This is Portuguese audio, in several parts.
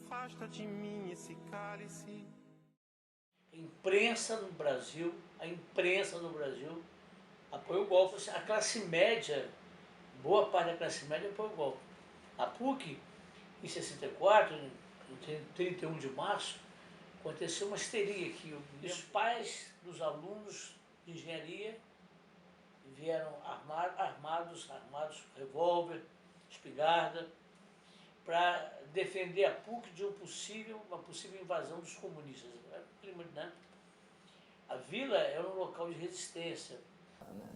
afasta de mim esse cálice. A imprensa no Brasil apoiou o golpe. A classe média, boa parte da classe média apoiou o golpe. A PUC, em 64, no 31 de março, aconteceu uma histeria aqui. Os pais dos alunos de engenharia vieram armados, revólver, espingarda, para defender a PUC de uma possível invasão dos comunistas. Né? A vila era um local de resistência.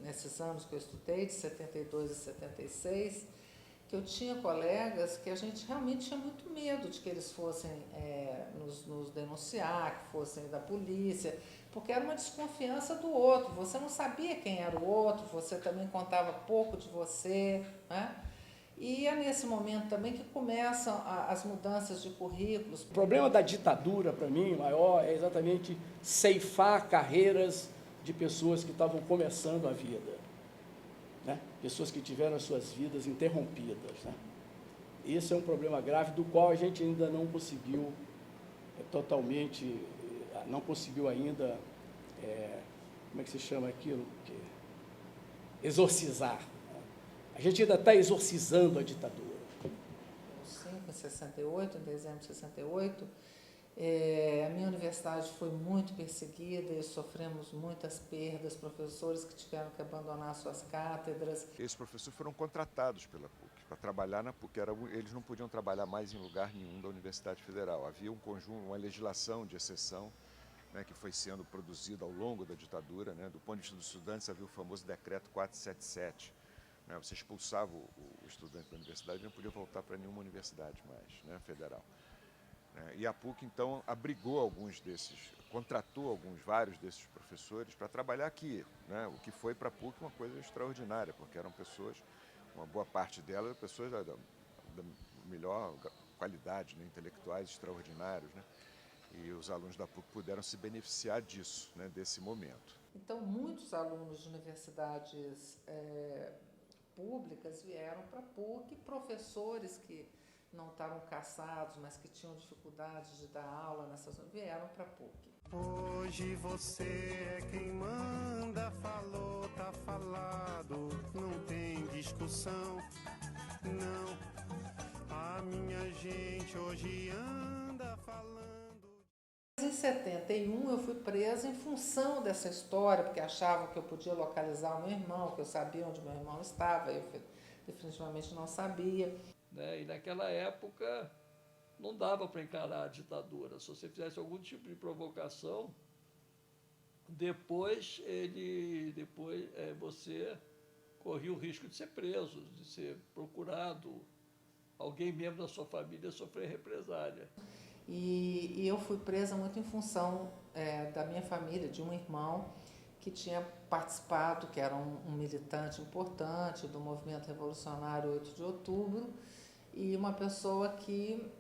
Nesses anos que eu estudei, de 72 a 76, que eu tinha colegas que a gente realmente tinha muito medo de que eles fossem nos denunciar, que fossem da polícia, porque era uma desconfiança do outro, você não sabia quem era o outro, você também contava pouco de você, né? E é nesse momento também que começam as mudanças de currículos. O problema da ditadura, para mim, maior, é exatamente ceifar carreiras de pessoas que estavam começando a vida, né? Pessoas que tiveram as suas vidas interrompidas, né? Esse é um problema grave do qual a gente ainda não conseguiu ainda, como é que se chama aquilo? Exorcizar. A gente ainda está exorcizando a ditadura. Em 68, em dezembro de 68, a minha universidade foi muito perseguida e sofremos muitas perdas, professores que tiveram que abandonar suas cátedras. Esses professores foram contratados pela PUC para trabalhar na PUC. Eles não podiam trabalhar mais em lugar nenhum da Universidade Federal. Havia uma legislação de exceção, né, que foi sendo produzida ao longo da ditadura, né? Do ponto de vista dos estudantes, havia o famoso decreto 477. Né? Você expulsava o estudante da universidade e não podia voltar para nenhuma universidade mais, né, federal. E a PUC, então, abrigou contratou vários desses professores para trabalhar aqui, né? O que foi para a PUC uma coisa extraordinária, porque eram pessoas, uma boa parte delas, pessoas da melhor qualidade, né? Intelectuais extraordinários, né? E os alunos da PUC puderam se beneficiar disso, né? Desse momento. Então, muitos alunos de universidades públicas vieram para a PUC, professores que não estavam casados, mas que tinham dificuldade de dar aula nessas vieram para a PUC. Hoje você é quem manda, falou, tá falado, não tem discussão, não. A minha gente hoje anda falando. Em 71 eu fui presa em função dessa história, porque achavam que eu podia localizar o meu irmão, que eu sabia onde meu irmão estava, eu definitivamente não sabia. E naquela época não dava para encarar a ditadura. Se você fizesse algum tipo de provocação, depois você corria o risco de ser preso, de ser procurado, alguém mesmo da sua família sofrer represália. E eu fui presa muito em função da minha família, de um irmão que tinha participado, que era um militante importante do movimento revolucionário 8 de outubro, e uma pessoa que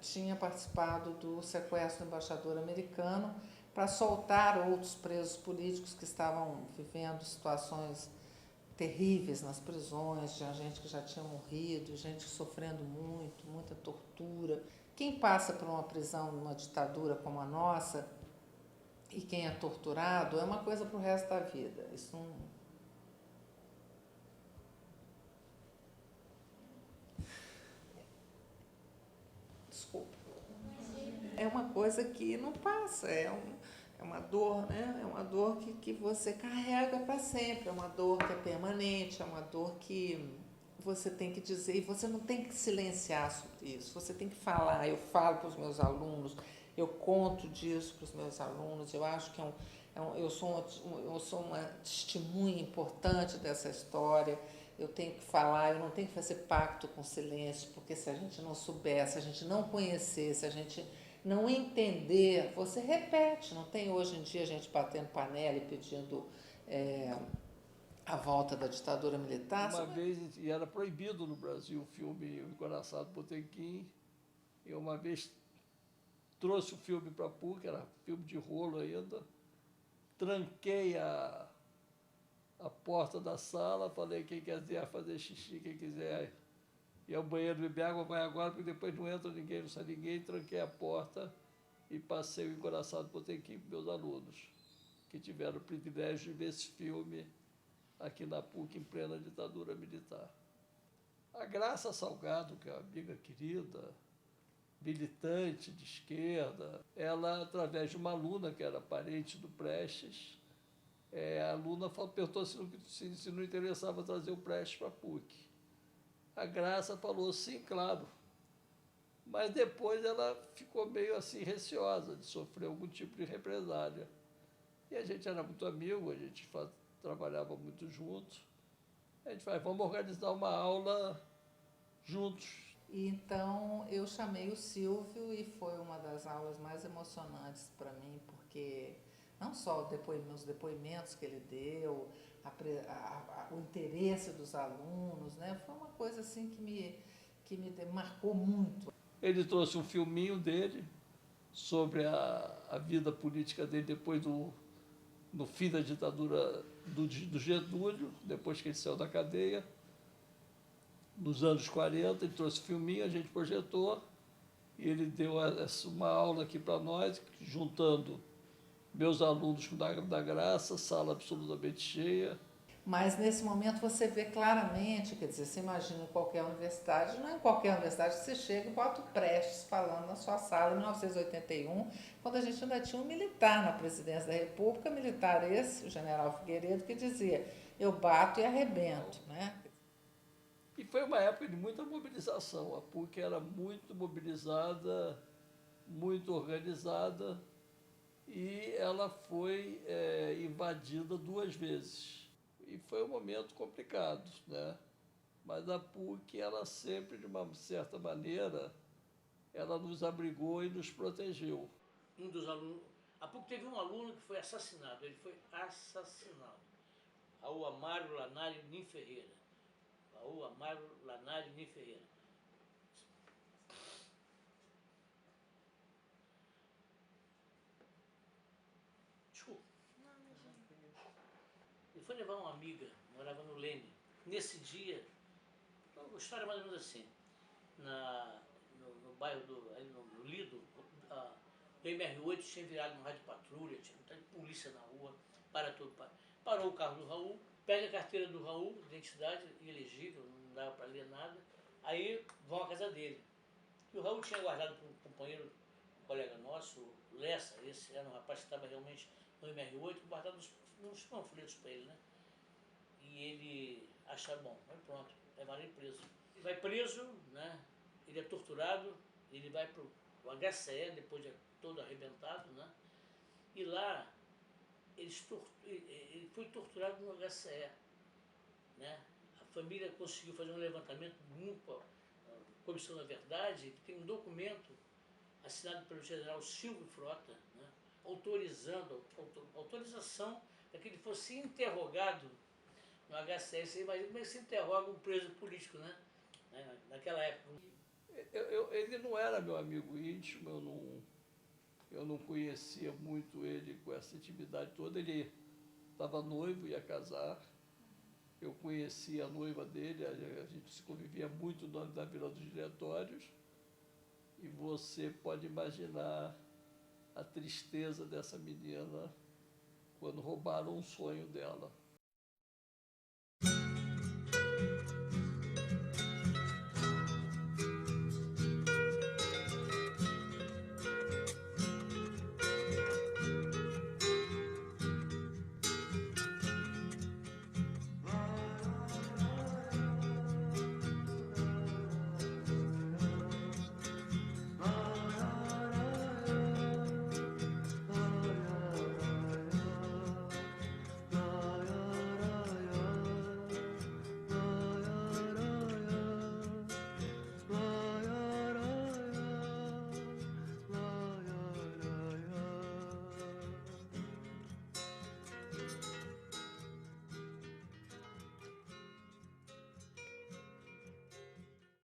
tinha participado do sequestro do embaixador americano para soltar outros presos políticos que estavam vivendo situações terríveis nas prisões, tinha gente que já tinha morrido, gente sofrendo muita tortura. Quem passa por uma prisão numa ditadura como a nossa e quem é torturado é uma coisa para o resto da vida. Isso não... Desculpa. É uma coisa que não passa, é uma dor, né? É uma dor que você carrega para sempre, é uma dor que é permanente, é uma dor que você tem que dizer, e você não tem que silenciar sobre isso, você tem que falar. Eu falo para os meus alunos, eu conto disso para os meus alunos, eu acho que eu sou uma testemunha importante dessa história, eu tenho que falar, eu não tenho que fazer pacto com silêncio, porque se a gente não souber, se a gente não conhecer, se a gente não entender, você repete. Não tem hoje em dia gente batendo panela e pedindo a volta da ditadura militar. Uma vez, e era proibido no Brasil o filme O Encoraçado Potemkin, e uma vez trouxe o filme para a PUC, era filme de rolo ainda, tranquei a porta da sala, falei quem quiser fazer xixi, quem quiser ia ao banheiro beber água, vai agora, porque depois não entra ninguém, não sai ninguém, tranquei a porta e passei o Encoraçado Potemkin para meus alunos, que tiveram o privilégio de ver esse filme aqui na PUC, em plena ditadura militar. A Graça Salgado, que é uma amiga querida, militante de esquerda, ela, através de uma aluna que era parente do Prestes, a aluna perguntou se não interessava trazer o Prestes para a PUC. A Graça falou, sim, claro. Mas depois ela ficou meio assim receosa de sofrer algum tipo de represália. E a gente era muito amigo, a gente trabalhava muito junto. A gente falou, vamos organizar uma aula juntos. E então eu chamei o Silvio e foi uma das aulas mais emocionantes para mim, porque não só os depoimentos que ele deu, o interesse dos alunos, né? Foi uma coisa assim que me marcou muito. Ele trouxe um filminho dele sobre a vida política dele depois no fim da ditadura do Getúlio, depois que ele saiu da cadeia. Nos anos 40, ele trouxe filminho, a gente projetou, e ele deu uma aula aqui para nós, juntando meus alunos da Graça, sala absolutamente cheia. Mas nesse momento você vê claramente, quer dizer, você imagina em qualquer universidade, não é em qualquer universidade que você chega e bota o Prestes falando na sua sala, em 1981, quando a gente ainda tinha um militar na presidência da República, militar esse, o general Figueiredo, que dizia, eu bato e arrebento, né? E foi uma época de muita mobilização. A PUC era muito mobilizada, muito organizada, e ela foi invadida 2 vezes. E foi um momento complicado, né? Mas a PUC, ela sempre, de uma certa maneira, ela nos abrigou e nos protegeu. Um dos alunos... A PUC teve um aluno que foi assassinado, ele foi assassinado. Raul Amaro Lanari Nim Ferreira. Raul Amaro Lanari Nim Ferreira. Desculpa. Ele foi levar uma amiga, morava no Leme. Nesse dia, a história é mais ou menos assim, no bairro no Lido, o MR8 tinha virado uma rádio patrulha, tinha muita polícia na rua, parou o carro do Raul, pega a carteira do Raul, identidade ilegível, não dava para ler nada, aí vão à casa dele. E o Raul tinha guardado para um companheiro, um colega nosso, o Lessa, esse era um rapaz que estava realmente no MR8, guardado uns panfletos para ele, né? E ele acha bom, mas pronto, levaram ele preso. Ele vai preso, né? Ele é torturado, ele vai para o HCE, depois de todo arrebentado, né? E lá ele foi torturado no HCE, né? A família conseguiu fazer um levantamento limpo, a Comissão da Verdade, que tem um documento assinado pelo general Silvio Frota, né? Autorização para que ele fosse interrogado no HCE. Você imagina como é que se interroga um preso político, né? Naquela época. Ele não era meu amigo íntimo, eu não conhecia muito ele com essa intimidade toda. Ele estava noivo, ia casar. Eu conhecia a noiva dele, a gente se convivia muito na Vila dos Diretórios. E você pode imaginar a tristeza dessa menina quando roubaram um sonho dela.